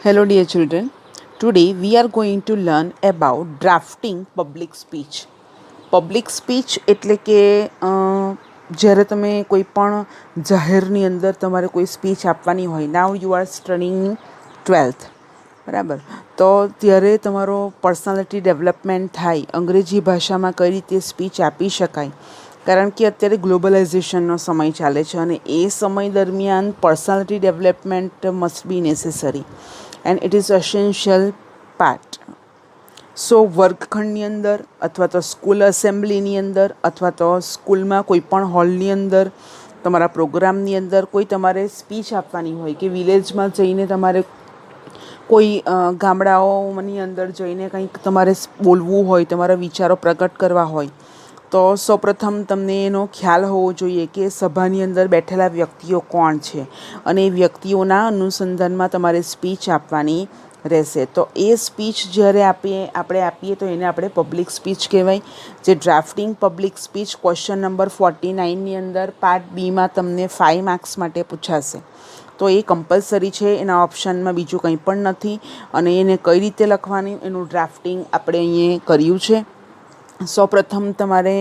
Hello, dear children. Today we are going to learn about drafting public speech. Public speech એટલે કે જ્યારે તમે કોઈ પણ જાહેરની અંદર તમારે કોઈ સ્પીચ આપવાની હોય. Now you are studying 12th, બરાબર? તો ત્યારે તમારો પર્સનાલિટી ડેવલપમેન્ટ થાય, અંગ્રેજી ભાષામાં કઈ રીતે સ્પીચ આપી શકાય, કારણ કે અત્યારે ગ્લોબલાઇઝેશનનો સમય ચાલે છે અને એ સમય દરમિયાન personality development must be necessary and it is essential part. So વર્ગખંડની અંદર અથવા તો સ્કૂલ એસેમ્બલીની અંદર અથવા તો સ્કૂલમાં કોઈ પણ હોલની અંદર તમારા પ્રોગ્રામની અંદર કોઈ તમારે સ્પીચ આપવાની હોય કે વિલેજમાં જઈને તમારે કોઈ ગામડાઓની અંદર જઈને કંઈક તમારે બોલવું હોય, તમારા વિચારો પ્રગટ કરવા હોય, તો સૌપ્રથમ તમને એનો ખ્યાલ હોવો જોઈએ કે સભાની અંદર બેઠેલા વ્યક્તિઓ કોણ છે અને એ વ્યક્તિઓના અનુસંધાનમાં તમારે સ્પીચ આપવાની રહેશે. તો એ સ્પીચ જ્યારે આપણે આપીએ તો એને આપણે પબ્લિક સ્પીચ કહેવાય. જે drafting public speech question number 49ની અંદર પાર્ટ બીમાં તમને 5 માર્ક્સ માટે પૂછાશે. તો એ કમ્પલસરી છે, એના ઓપ્શનમાં બીજું કંઈ પણ નથી. અને એને કઈ રીતે લખવાની એનું ડ્રાફ્ટિંગ આપણે અહીંયા કર્યું છે. સૌપ્રથમ તમારે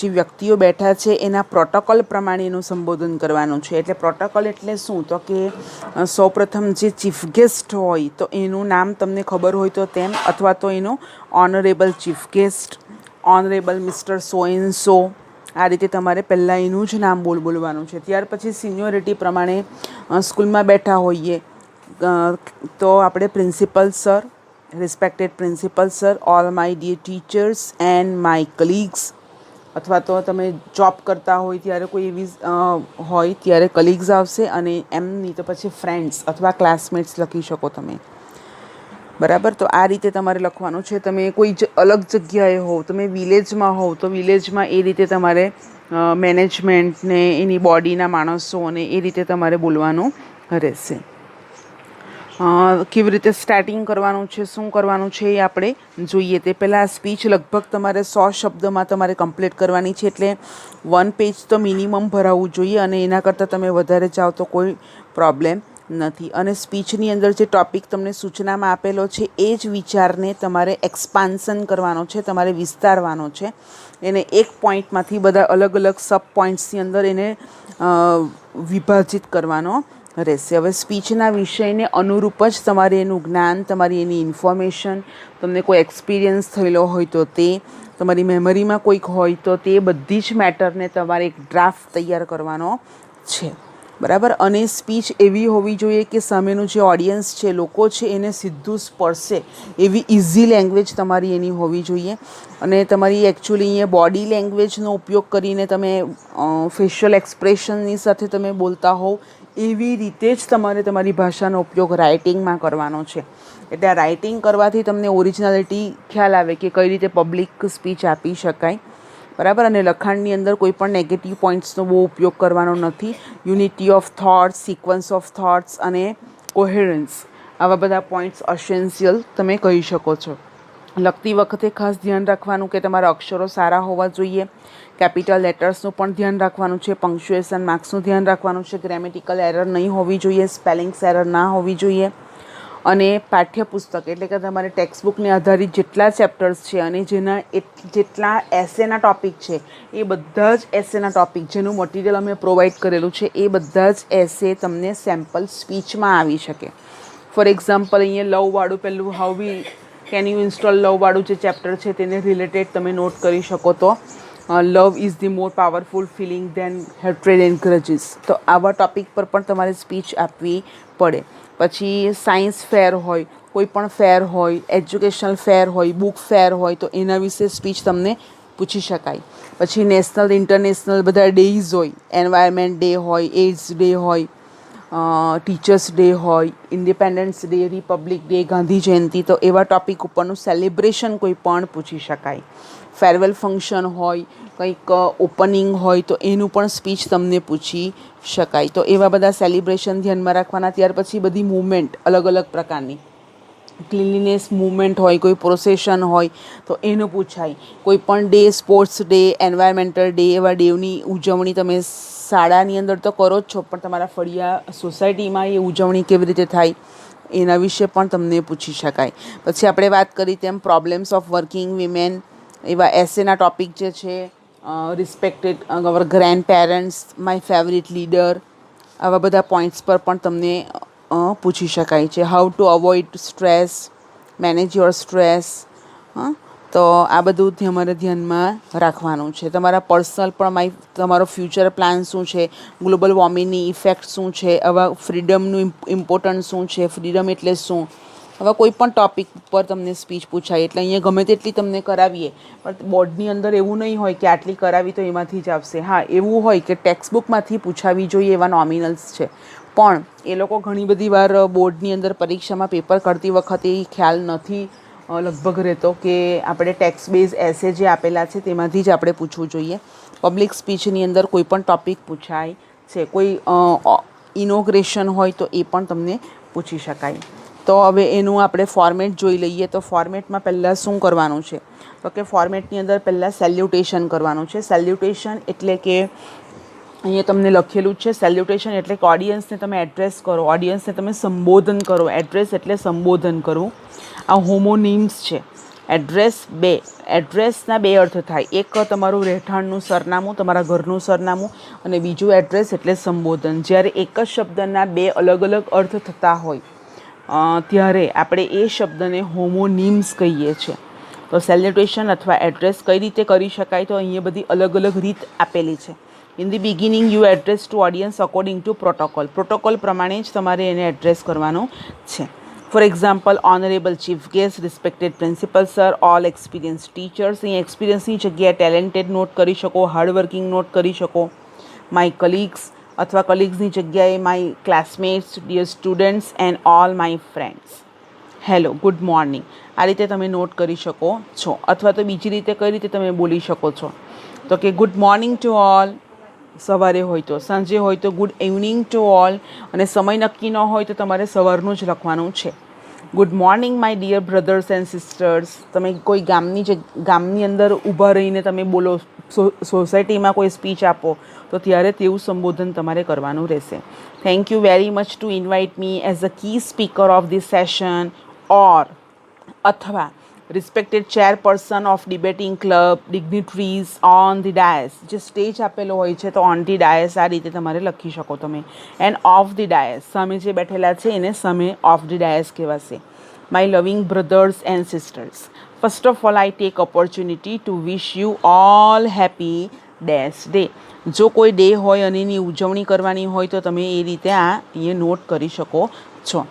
જે વ્યક્તિઓ બેઠા છે એના પ્રોટોકોલ પ્રમાણે એનું સંબોધન કરવાનું છે. એટલે પ્રોટોકોલ એટલે શું? તો કે સૌપ્રથમ જે ચીફ ગેસ્ટ હોય તો એનું નામ તમને ખબર હોય તો તેમ, અથવા તો એનું honourable chief guest, honourable mister so and so, આ રીતે તમારે પહેલાં એનું જ નામ બોલવાનું છે. ત્યાર પછી સિનિયોરિટી પ્રમાણે સ્કૂલમાં બેઠા હોઈએ તો આપણે principal sir, respected principal sir, all my dear teachers and my colleagues, અથવા તો તમે જોબ કરતા હોય ત્યારે કોઈ એવી હોય ત્યારે કલીગ્સ આવશે, અને એમ નહીં તો પછી ફ્રેન્ડ્સ અથવા ક્લાસમેટ્સ લખી શકો તમે, બરાબર? તો આ રીતે તમારે લખવાનું છે. તમે કોઈ અલગ જગ્યાએ હોવ, તમે વિલેજમાં હોવ તો વિલેજમાં એ રીતે તમારે મેનેજમેન્ટને એની બોડીના માણસો અને એ રીતે તમારે બોલવાનું રહેશે. કેવી રીતે સ્ટાર્ટિંગ કરવાનું છે, શું કરવાનું છે એ આપણે જોઈએ. તે પહેલાં આ સ્પીચ લગભગ તમારે 100 શબ્દમાં તમારે કમ્પ્લીટ કરવાની છે. એટલે 1 પેજ તો મિનિમમ ભરાવવું જોઈએ, અને એના કરતાં તમે વધારે જાઓ તો કોઈ પ્રોબ્લેમ નથી. અને સ્પીચની અંદર જે ટૉપિક તમને સૂચનામાં આપેલો છે એ જ વિચારને તમારે એક્સપાન્શન કરવાનો છે, તમારે વિસ્તારવાનો છે. એને એક પોઈન્ટમાંથી બધા અલગ અલગ સબ પોઈન્ટ્સની અંદર એને વિભાજિત કરવાનો રહેશે. હવે સ્પીચના વિષયને અનુરૂપ જ તમારે એનું જ્ઞાન, તમારી એની ઇન્ફોર્મેશન, તમને કોઈ એક્સપિરિયન્સ થયેલો હોય તો તે, તમારી મેમરીમાં કોઈક હોય તો તે બધી જ મેટરને તમારે એક ડ્રાફ્ટ તૈયાર કરવાનો છે, બરાબર? અને સ્પીચ એવી હોવી જોઈએ કે સામેનું જે ઓડિયન્સ છે, લોકો છે, એને સીધું સ્પર્શે એવી ઇઝી લેંગ્વેજ તમારી એની હોવી જોઈએ. અને તમારી એકચ્યુઅલી અહીંયા બોડી લેંગ્વેજનો ઉપયોગ કરીને તમે ફેશિયલ એક્સપ્રેશનની સાથે તમે બોલતા હોવ એવી રીતે જ તમારે તમારી ભાષાનો ઉપયોગ રાઇટિંગમાં કરવાનો છે. એટલે આ રાઇટિંગ કરવાથી તમને ઓરિજિનાલિટી ખ્યાલ આવે કે કઈ રીતે પબ્લિક સ્પીચ આપી શકાય, બરાબર? અને લખાણની અંદર કોઈ પણ નેગેટિવ પોઈન્ટ્સનો બહુ ઉપયોગ કરવાનો નથી. Unity of thoughts, sequence of thoughts અને કોહેરન્સ, આવા બધા પોઈન્ટ્સ અસેન્શિયલ તમે કહી શકો છો. લખતી વખતે ખાસ ધ્યાન રાખવાનું કે તમારા અક્ષરો સારા હોવા જોઈએ. કેપિટલ લેટર્સનું પણ ધ્યાન રાખવાનું છે. પંક્ચ્યુએશન માર્ક્સનું ધ્યાન રાખવાનું છે. ગ્રામેટિકલ એરર નહીં હોવી જોઈએ, સ્પેલિંગ્સ એરર ના હોવી જોઈએ. અને પાઠ્યપુસ્તક એટલે કે તમારે ટેક્સ્ટબુકને આધારિત જેટલા ચેપ્ટર્સ છે અને જેટલા એસેના ટૉપિક છે એ બધા જ એસેના ટૉપિક જેનું મટીરિયલ અમે પ્રોવાઈડ કરેલું છે એ બધા જ એસે તમને સેમ્પલ સ્પીચમાં આવી શકે. ફોર એક્ઝામ્પલ અહીંયા લવવાળું પહેલું how we can you install લવવાળું જે ચેપ્ટર છે તેને રિલેટેડ તમે નોટ કરી શકો. તો love is the more powerful feeling than hatred and grudges, તો આવા ટૉપિક પર પણ તમારે સ્પીચ આપવી પડે. પછી સાયન્સ ફેર હોય, કોઈ પણ ફેર હોય, એજ્યુકેશનલ ફેર હોય, બુક ફેર હોય તો એના વિશે સ્પીચ તમને પૂછી શકાય. પછી નેશનલ ઇન્ટરનેશનલ બધા ડેઝ હોય, એન્વાયરમેન્ટ ડે હોય, એઇડ્સ ડે હોય, ટીચર્સ ડે હોય, independence day, republic day, Gandhi Jayanti, તો એવા ટૉપિક ઉપરનું સેલિબ્રેશન કોઈ પણ પૂછી શકાય. ફેરવેલ ફંક્શન હોય, કંઈક ઓપનિંગ હોય તો એનું પણ સ્પીચ તમને પૂછી શકાય. તો એવા બધા સેલિબ્રેશન ધ્યાનમાં રાખવાના. ત્યાર પછી બધી મૂવમેન્ટ અલગ અલગ પ્રકારની, ક્લીનલીનેસ મૂવમેન્ટ હોય, કોઈ પ્રોસેશન હોય તો એનું પૂછાય. કોઈ પણ day, sports day, environmental day, એવા ડેની ઉજવણી તમે શાળાની અંદર તો કરો જ છો, પણ તમારા ફળિયા સોસાયટીમાં એ ઉજવણી કેવી રીતે થાય એના વિશે પણ તમને પૂછી શકાય. પછી આપણે વાત કરી તેમ પ્રોબ્લેમ્સ ઓફ વર્કિંગ વિમેન, એવા એસેના ટોપિક જે છે, respected our grandparents, my favourite leader, આવા બધા પોઈન્ટ્સ પર પણ તમને પૂછી શકાય છે. How to avoid stress, manage your stress. તો આ બધું તમારે ધ્યાનમાં રાખવાનું છે. તમારા પર્સનલ પણ તમારો ફ્યુચર પ્લાન શું છે, ગ્લોબલ વોર્મિંગની ઇફેક્ટ શું છે, આવા ફ્રીડમનું ઇમ્પોર્ટન્સ શું છે, ફ્રીડમ એટલે શું, હવે કોઈ પણ ટૉપિક પર તમને સ્પીચ પૂછાય એટલે અહીંયા ગમે તેટલી તમને કરાવીએ પણ બોર્ડની અંદર એવું નહીં હોય કે આટલી કરાવી તો એમાંથી જ આવશે. હા, એવું હોય કે ટેક્સ્ટ બુકમાંથી પૂછાવી જોઈએ એવા નોમિનલ્સ છે, પણ એ લોકો ઘણી બધી વાર બોર્ડની અંદર પરીક્ષામાં પેપર કરતી વખતે એ ખ્યાલ નથી લગભગ રહેતો કે આપણે ટેક્સ્ટ બેઝ એસે જે આપેલા છે તેમાંથી જ આપણે પૂછવું જોઈએ. પબ્લિક સ્પીચની અંદર કોઈ પણ ટૉપિક પૂછાય છે, કોઈ ઇનોગ્રેશન હોય તો એ પણ તમને પૂછી શકાય. તો હવે એનું આપણે ફોર્મેટ જોઈ લઈએ. તો ફોર્મેટમાં પહેલાં શું કરવાનું છે, તો કે ફોર્મેટની અંદર પહેલાં સેલ્યુટેશન કરવાનું છે. સેલ્યુટેશન એટલે કે અહીંયા તમને લખેલું જ છે, સેલ્યુટેશન એટલે કે ઓડિયન્સને તમે એડ્રેસ કરો, ઓડિયન્સને તમે સંબોધન કરો. એડ્રેસ એટલે સંબોધન કરવું. આ હોમોનિમ્સ છે. એડ્રેસના બે અર્થ થાય. એક તમારું રહેઠાણનું સરનામું, તમારા ઘરનું સરનામું, અને બીજું એડ્રેસ એટલે સંબોધન. જ્યારે એક જ શબ્દના બે અલગ અલગ અર્થ થતા હોય ત્યારે આપણે એ શબ્દને હોમોનિમ્સ કહીએ છીએ. તો સેલ્યુટેશન અથવા એડ્રેસ કઈ રીતે કરી શકાય, તો અહીંયા બધી અલગ અલગ રીત આપેલી છે. In the beginning you address to audience according to protocol. Protocol પ્રમાણે જ તમારે એને એડ્રેસ કરવાનો છે. For example, honourable chief guest, respected principal sir, all experience teachers. અહીં એક્સપિરિયન્સની જગ્યાએ ટેલેન્ટેડ નોટ કરી શકો, હાર્ડવર્કિંગ નોટ કરી શકો. માય કલીગ્સ અથવા કલીગ્સની જગ્યાએ my classmates, dear students and all my friends. Hello, good morning. આ રીતે તમે નોટ કરી શકો છો. અથવા તો બીજી રીતે કઈ રીતે તમે બોલી શકો છો, તો કે ગુડ મોર્નિંગ ટુ ઓલ સવારે હોય તો, સાંજે હોય તો ગુડ ઇવનિંગ ટુ ઓલ, અને સમય નક્કી ન હોય તો તમારે સવારનું જ લખવાનું છે. Good morning my dear brothers and sisters. તમે કોઈ ગામની અંદર ઊભા રહીને તમે બોલો, સોસાયટીમાં કોઈ સ્પીચ આપો તો ત્યારે તેવું સંબોધન તમારે કરવાનું રહેશે. Thank you very much to invite me as a key speaker of this session, or અથવા respected chairperson of debating club, dignitaries on the dais. જે સ્ટેજ આપેલો હોય છે તો ઓન ધી ડાયસ આ રીતે તમારે લખી શકો તમે. એન્ડ ઓફ ધી ડાયસ, સામે જે બેઠેલા છે એને સામે ઓફ ધી ડાયસ કહેવાશે. My loving brothers and sisters, first of all I take opportunity to wish you all happy dash day. જો કોઈ ડે હોય અને એની ઉજવણી કરવાની હોય તો તમે એ રીતે અહીંયા નોટ કરી શકો છો.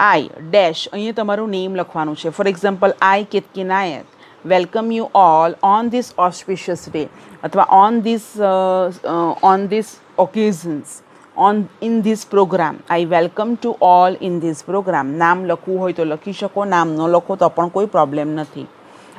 આઈ ડેશ, અહીંયા તમારું નેમ લખવાનું છે. For example, I Ketaki Nayak welcome you all on this auspicious day, અથવા on this occasions, in this programme. I welcome to all in this programme. નામ લખવું હોય તો લખી શકો, નામ ન લખો તો પણ કોઈ પ્રોબ્લેમ નથી.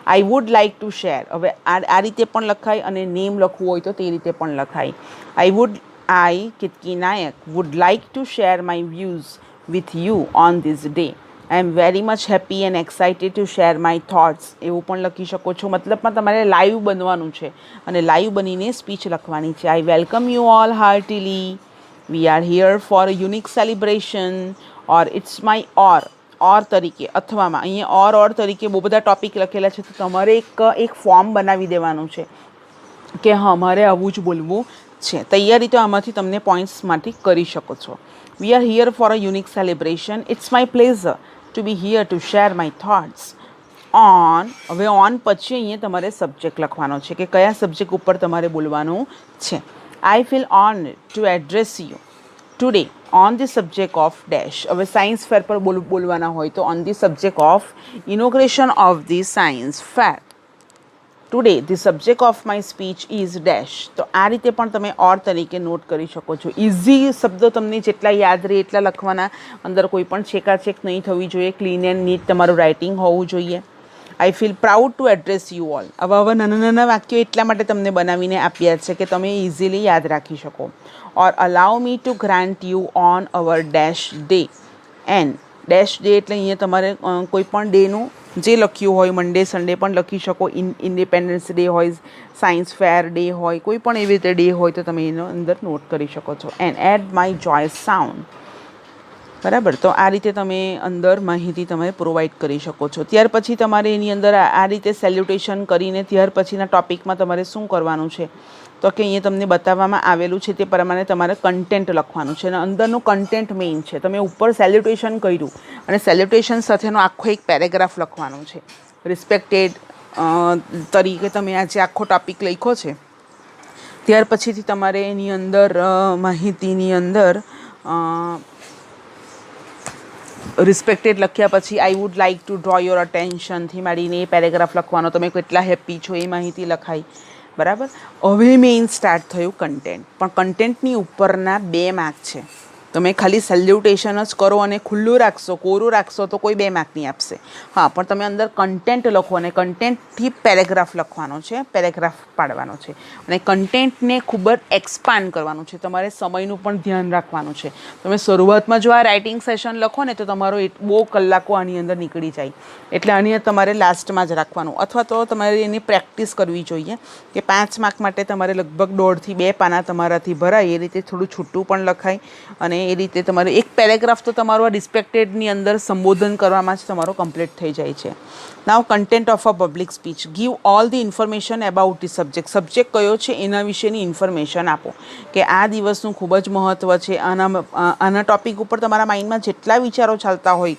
આઈ વુડ લાઇક ટુ શેર, હવે આ રીતે પણ લખાય અને નેમ લખવું હોય તો તે રીતે પણ લખાય. I Ketaki Nayak would like to share my views with you on this day. I am very much happy and excited to share my thoughts. એવું પણ લખી શકો છો. મતલબમાં તમારે લાઈવ બનવાનું છે અને લાઈવ બનીને સ્પીચ લખવાની છે. I welcome you all heartily. We are here for a unique celebration. or it's my or તરીકે અથવામાં, અહીંયા ઓર તરીકે બહુ બધા ટોપિક લખેલા છે તો તમારે એક ફોર્મ બનાવી દેવાનું છે કે હા મારે આવું જ બોલવું છે. તૈયારી તો આમાંથી તમને પોઈન્ટ્સમાંથી કરી શકો છો. We are here for a unique celebration. It's my pleasure to be here to share my thoughts on. હવે ઓન પછી અહીંયા તમારે સબ્જેક્ટ લખવાનો છે કે કયા સબ્જેક્ટ ઉપર તમારે બોલવાનું છે. I feel honored to address you today on the subject of dash. હવે સાયન્સ ફેર પર બોલવાના હોય તો on the subject of inauguration of the science fair. Today the subject of my speech is dash. તો આ રીતે પણ તમે ઓર તરીકે નોટ કરી શકો છો. ઇઝી શબ્દો તમને જેટલા યાદ રહે એટલા લખવાના, અંદર કોઈ પણ છેકાછેક નહીં થવી જોઈએ, ક્લીન એન્ડ નીટ તમારું રાઇટિંગ હોવું જોઈએ. I feel proud to address you all. આવા નાના નાના વાક્યો એટલા માટે તમને બનાવીને આપ્યા છે કે તમે ઇઝીલી યાદ રાખી શકો. Or allow me to grant you on our dash day. And dash day એટલે અહીંયા તમારે કોઈ પણ ડેનું જે લખ્યું હોય, મંડે સન્ડે પણ લખી શકો, ઇન્ડિપેન્ડન્સ ડે હોય, સાયન્સ ફેર ડે હોય, કોઈ પણ એવી રીતે ડે હોય તો તમે એનો અંદર નોટ કરી શકો છો. And add my joyous sound. બરાબર. તો આ રીતે તમે અંદર માહિતી તમે પ્રોવાઈડ કરી શકો છો. ત્યાર પછી તમારે એની અંદર આ રીતે સેલ્યુટેશન કરીને ત્યાર પછીના ટોપિકમાં તમારે શું કરવાનું છે, તો કે અહીંયા તમને બતાવવામાં આવેલું છે તે પ્રમાણે તમારે કન્ટેન્ટ લખવાનું છે અને અંદરનું કન્ટેન્ટ મેઇન છે. તમે ઉપર સેલ્યુટેશન કર્યું અને સેલ્યુટેશન સાથેનો આખો એક પેરેગ્રાફ લખવાનો છે. રિસ્પેક્ટેડ તરીકે તમે આજે આખો ટોપિક લખ્યો છે. ત્યાર પછીથી તમારે એની અંદર માહિતીની અંદર રિસ્પેક્ટેડ લખ્યા પછી I would like to draw your અટેન્શનથી માંડીને એ પેરેગ્રાફ લખવાનો. તમે કેટલા હેપી છો એ માહિતી લખાઈ. બરાબર. હવે મેઇન સ્ટાર્ટ થયું કન્ટેન્ટ. પણ કન્ટેન્ટની ઉપરના 2 માર્ક છે. તમે ખાલી સેલ્યુટેશન જ કરો અને ખુલ્લું રાખશો, કોરું રાખશો તો કોઈ 2 માર્ક નહીં આપશે. હા, પણ તમે અંદર કન્ટેન્ટ લખો અને કન્ટેન્ટથી પેરેગ્રાફ લખવાનો છે, પેરેગ્રાફ પાડવાનો છે અને કન્ટેન્ટને ખૂબ જ એક્સપાન્ડ કરવાનું છે. તમારે સમયનું પણ ધ્યાન રાખવાનું છે. તમે શરૂઆતમાં જો આ રાઇટિંગ સેશન લખો ને તો તમારો બહુ કલાકો આની અંદર નીકળી જાય. એટલે આની તમારે લાસ્ટમાં જ રાખવાનું, અથવા તો તમારે એની પ્રેક્ટિસ કરવી જોઈએ કે 5 માર્ક માટે તમારે લગભગ 1.5 થી 2 પાના તમારાથી ભરાય. એ રીતે થોડું છૂટું પણ લખાય અને એ રીતે તમારે એક પેરેગ્રાફ તો તમારો આ રિસ્પેક્ટેડની અંદર સંબોધન કરવામાં જ તમારો કમ્પ્લીટ થઈ જાય છે. Now content of a public speech. Give all the information about the subject. Subject કયો છે એના વિશેની ઇન્ફોર્મેશન આપો કે આ દિવસનું ખૂબ જ મહત્ત્વ છે. આના ટૉપિક ઉપર તમારા માઇન્ડમાં જેટલા વિચારો ચાલતા હોય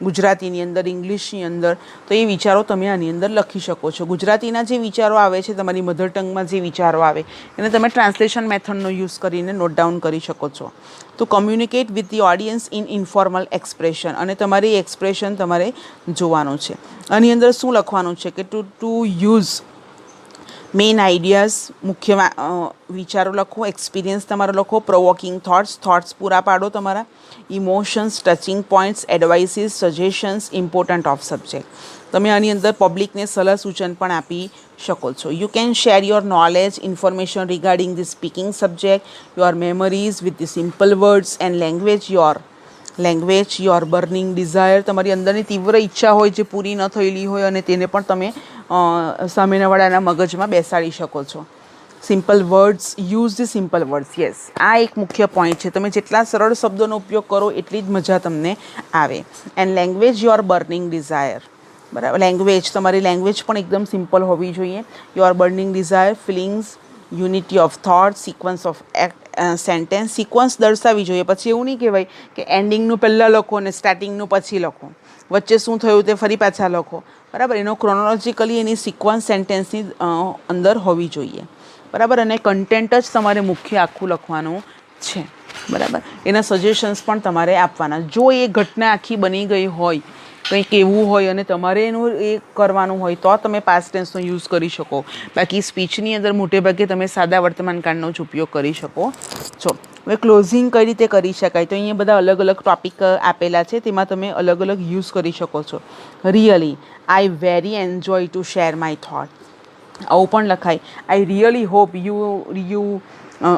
ગુજરાતીની અંદર, ઇંગ્લિશની અંદર, તો એ વિચારો તમે આની અંદર લખી શકો છો. ગુજરાતીના જે વિચારો આવે છે, તમારી મધર ટંગમાં જે વિચારો આવે એને તમે ટ્રાન્સલેશન મેથડનો યુઝ કરીને નોટ ડાઉન કરી શકો છો. તો communicate with the audience in informal expression. અને તમારે એ એક્સપ્રેશન તમારે જોવાનું છે. આની અંદર શું લખવાનું છે કે ટુ યુઝ મેઇન આઈડિયાઝ, મુખ્ય વિચારો લખો. એક્સપિરિયન્સ તમારો લખો. પ્રોવોકિંગ થોટ્સ પૂરા પાડો. તમારા emotions, touching points, advices, suggestions, important of subject. તમે આની અંદર પબ્લિકને સલાહ સૂચન પણ આપી શકો છો. You can share your knowledge, information regarding the speaking subject, your memories with the simple words and language, your burning desire. તમારી અંદરની તીવ્ર ઈચ્છા હોય જે પૂરી ન થયેલી હોય અને તેને પણ તમે સામેનાવાળાના મગજમાં બેસાડી શકો છો. Simple words, use the simple words. Yes, આ એક મુખ્ય પોઈન્ટ છે. તમે જેટલા સરળ શબ્દોનો ઉપયોગ કરો એટલી જ મજા તમને આવે. And language, your burning desire. બરાબર. લેંગ્વેજ, તમારી લેંગ્વેજ પણ એકદમ સિમ્પલ હોવી જોઈએ. Your burning desire, feelings, unity of thought, sequence of sentence. Sequence દર્શાવવી જોઈએ. પછી એવું નહીં કહેવાય કે એન્ડિંગનું પહેલાં લખો અને સ્ટાર્ટિંગનું પછી લખો, વચ્ચે શું થયું તે ફરી પાછા લખો. બરાબર. એનો ક્રોનોલોજીકલી એની સિક્વન્સ સેન્ટેન્સની અંદર હોવી જોઈએ. બરાબર. અને કન્ટેન્ટ જ તમારે મુખ્ય આખું લખવાનું છે. બરાબર. એના સજેશન્સ પણ તમારે આપવાના. જો એ ઘટના આખી બની ગઈ હોય, કંઈક એવું હોય અને તમારે એનું એ કરવાનું હોય તો તમે પાસ્ટ ટેન્સનો યુઝ કરી શકો. બાકી સ્પીચની અંદર મોટે ભાગે તમે સાદા વર્તમાન કાળનો જ ઉપયોગ કરી શકો છો. હવે ક્લોઝિંગ કઈ રીતે કરી શકાય, તો અહીંયા બધા અલગ અલગ ટોપિક આપેલા છે, તેમાં તમે અલગ અલગ યુઝ કરી શકો છો. Really, I very enjoy two share my thought. આવું પણ લખાય. I really hope you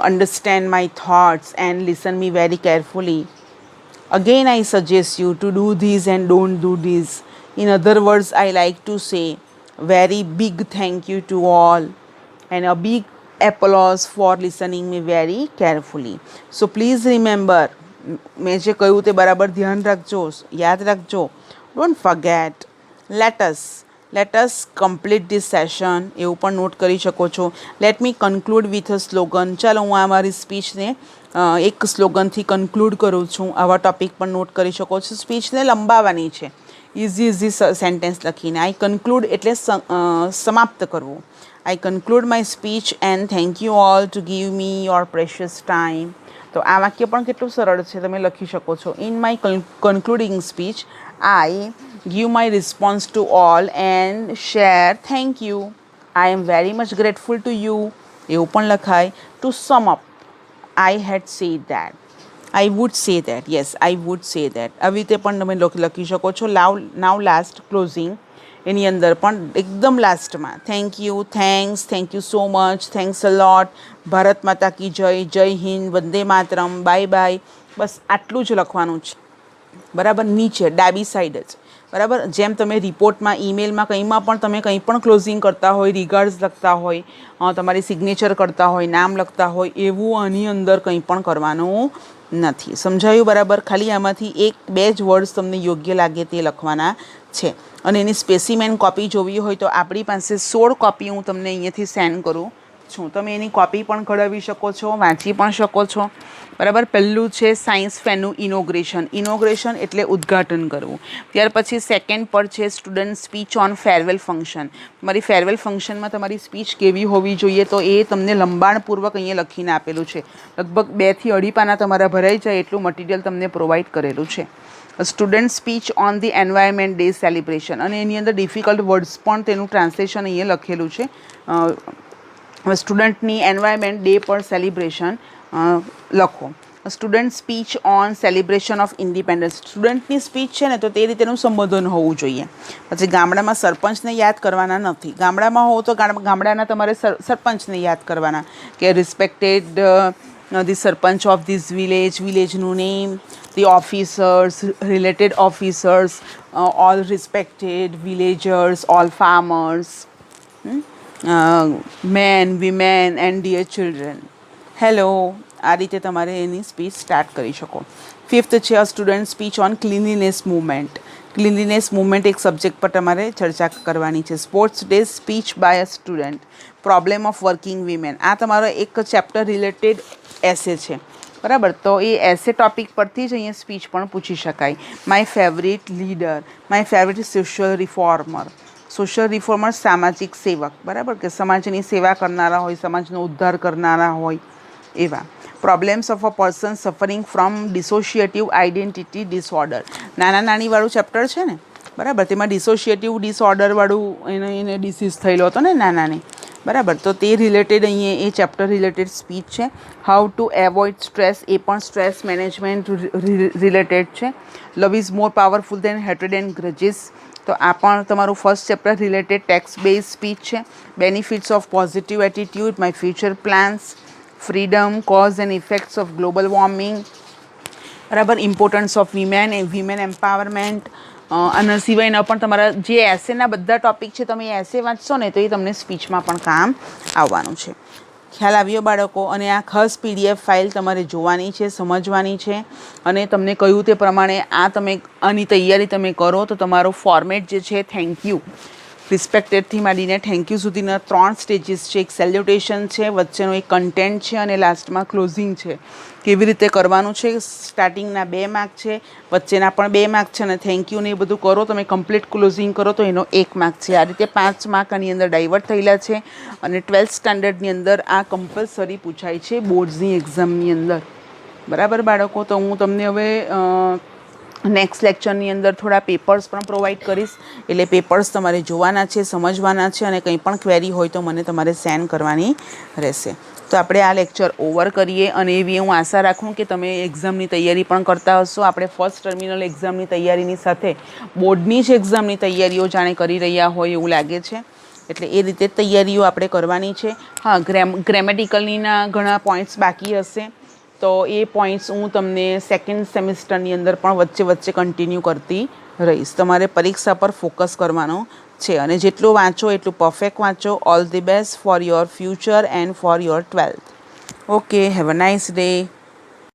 understand my thoughts and listen me very carefully. Again, I suggest you to do this and don't do this. In other words, I like to say very big thank you to all and a big applause for listening me very carefully. So please remember, મેં જે કહ્યું તે બરાબર ધ્યાન રાખજો, યાદ રાખજો. Don't forget. Let us complete this session. એવું પણ નોટ કરી શકો છો. Let me conclude with a slogan. ચાલો હું આ મારી સ્પીચને એક સ્લોગનથી કન્ક્લુડ કરું છું. આવા ટોપિક પણ નોટ કરી શકો છો. સ્પીચને લંબાવવાની છે, ઇઝી સેન્ટેન્સ લખીને. આઈ કન્ક્લુડ એટલે સમાપ્ત કરવું. I conclude my speech and thank you all to give me your precious time. તો આ વાક્ય પણ કેટલું સરળ છે, તમે લખી શકો છો. In my concluding speech I give my response to all and share thank you. I am very much grateful to you. એવું પણ લખાય. To sum up, I had said that. I would say that. Yes, I would say that. આવી રીતે પણ તમે લખી શકો છો. Now last closing. એની અંદર પણ એકદમ લાસ્ટમાં thank you, thank you so much, thanks a lot, Bharat Mata કી જય, જય હિન્દ, વંદે માતરમ, બાય બાય. બસ આટલું જ લખવાનું છે. બરાબર. નીચે ડાબી સાઈડ જ બરાબર. જેમ તમે રિપોર્ટમાં, ઈમેલમાં, કંઈમાં પણ તમે કંઈ પણ ક્લોઝિંગ કરતા હોય, રિગાર્ડ્સ લખતા હોય, તમારી સિગ્નેચર કરતા હોય, નામ લખતા હોય, એવું આની અંદર કંઈ પણ કરવાનું નથી. સમજાયું બરાબર? ખાલી આમાંથી 1-2 જ વર્ડ્સ તમને યોગ્ય લાગે તે લખવાના છે. અને એની સ્પેસિમેન કોપી જોવી હોય તો આપણી પાસે 16 કોપી હું તમને અહીંયાથી સેન્ડ કરું છું. તમે એની કોપી પણ કઢાવી શકો છો, વાંચી પણ શકો છો. બરાબર. પહેલું છે સાયન્સ ફેરનું ઇનોગ્રેશન. ઇનોગ્રેશન એટલે ઉદ્ઘાટન કરવું. ત્યાર પછી સેકન્ડ પર છે student speech on farewell function. તમારી ફેરવેલ ફંક્શનમાં તમારી સ્પીચ કેવી હોવી જોઈએ તો એ તમને લંબાણપૂર્વક અહીંયા લખીને આપેલું છે. લગભગ 2 થી 2.5 પાના તમારા ભરાઈ જાય એટલું મટીરિયલ તમને પ્રોવાઈડ કરેલું છે. Student speech on the environment day celebration, અને એની અંદર ડિફિકલ્ટ વર્ડ્સ પણ તેનું ટ્રાન્સલેશન અહીંયા લખેલું છે. સ્ટુડન્ટની એન્વાયરમેન્ટ ડે પર સેલિબ્રેશન લખો. Student speech on celebration of independence. સ્ટુડન્ટની સ્પીચ છે ને તો તે રીતેનું સંબોધન હોવું જોઈએ. પછી ગામડામાં સરપંચને યાદ કરવાના નથી. ગામડામાં હો તો ગામડાના તમારે સરપંચને યાદ કરવાના કે respected the sarpanch of this village, વિલેજનું name, the officers, related officers, all respected villagers, all farmers, men, women and dear children. Hello. આ રીતે તમારે એની સ્પીચ સ્ટાર્ટ કરી શકો. 5th છે a student speech on cleanliness movement. Cleanliness movement એક subject પર તમારે ચર્ચા કરવાની છે. Sports day speech by a student. Problem of working women. આ તમારો એક ચેપ્ટર રિલેટેડ એસે છે. બરાબર. તો એ એસે ટોપિક પરથી જ અહીંયા સ્પીચ પણ પૂછી શકાય. My favourite leader, my favourite social reformer. Social reformer સામાજિક સેવક. બરાબર, કે સમાજની સેવા કરનારા હોય, સમાજનો ઉદ્ધાર કરનારા હોય એવા. Problems of a person suffering from dissociative identity disorder. નાનીવાળું ચેપ્ટર છે ને, બરાબર. તેમાં ડિસોશિએટિવ ડિસઓર્ડરવાળું એને ડિસીઝ થયેલો હતો ને નાની. બરાબર. તો તે રિલેટેડ અહીંયા એ ચેપ્ટર રિલેટેડ સ્પીચ છે. હાઉ ટુ એવોઇડ સ્ટ્રેસ, એ પણ સ્ટ્રેસ મેનેજમેન્ટ રિલેટેડ છે. Love is more powerful than hatred and grudges. તો આ પણ તમારું first chapter related text base speech છે. Benefits of positive attitude, my future plans, freedom, cause and effects of global warming. બરાબર. Importance of women and women empowerment. આના સિવાયના પણ તમારા જે એસેના બધા ટોપિક છે તમે એસે વાંચશો ને તો એ તમને સ્પીચમાં પણ કામ આવવાનું છે. ખ્યાલ આવ્યો બાળકો? અને આ ખાસ PDF ફાઇલ તમારે જોવાની છે, સમજવાની છે. અને તમને કહ્યું તે પ્રમાણે તમે આની તૈયારી તમે કરો તો તમારો ફોર્મેટ જે છે થેન્ક યુ, રિસ્પેક્ટેડથી માંડીને થેન્ક યુ સુધીના 3 સ્ટેજીસ છે. એક સેલ્યુટેશન છે, વચ્ચેનો એક કન્ટેન્ટ છે અને લાસ્ટમાં ક્લોઝિંગ છે. કેવી રીતે કરવાનું છે. સ્ટાર્ટિંગના 2 માર્ક છે, વચ્ચેના પણ 2 માર્ક છે અને થેન્ક યુ ને એ બધું કરો તમે કમ્પ્લીટ ક્લોઝિંગ કરો તો એનો 1 માર્ક છે. આ રીતે 5 માર્ક આની અંદર ડાયવર્ટ થયેલા છે. અને 12th સ્ટાન્ડર્ડની અંદર આ કમ્પલસરી પૂછાય છે બોર્ડ્સની એક્ઝામની અંદર. બરાબર બાળકો? તો હું તમને હવે નેક્સ્ટ લેક્ચરની અંદર થોડા પેપર્સ પણ પ્રોવાઈડ કરીશ. એટલે પેપર્સ તમારે જોવાના છે, સમજવાના છે અને કંઈ પણ ક્વેરી હોય તો મને તમારે સેન્ડ કરવાની રહેશે. તો આપણે આ લેક્ચર ઓવર કરીએ. અને એવી હું આશા રાખું કે તમે એક્ઝામની તૈયારી પણ કરતા હશો. આપણે ફર્સ્ટ ટર્મિનલ એક્ઝામની તૈયારીની સાથે બોર્ડની જ એક્ઝામની તૈયારીઓ જાણે કરી રહ્યા હોય એવું લાગે છે. એટલે એ રીતે તૈયારીઓ આપણે કરવાની છે. હા, ગ્રેમેટિકલના ઘણા પોઈન્ટ્સ બાકી હશે તો એ પોઈન્ટ્સ હું તમને સેકન્ડ સેમિસ્ટરની અંદર પણ વચ્ચે કન્ટિન્યુ કરતી રહીશ. તમારે પરીક્ષા પર ફોકસ કરવાનો છે અને જેટલું વાંચો એટલું પરફેક્ટ વાંચો. All the best for your future and for your 12th. Okay, have a nice day.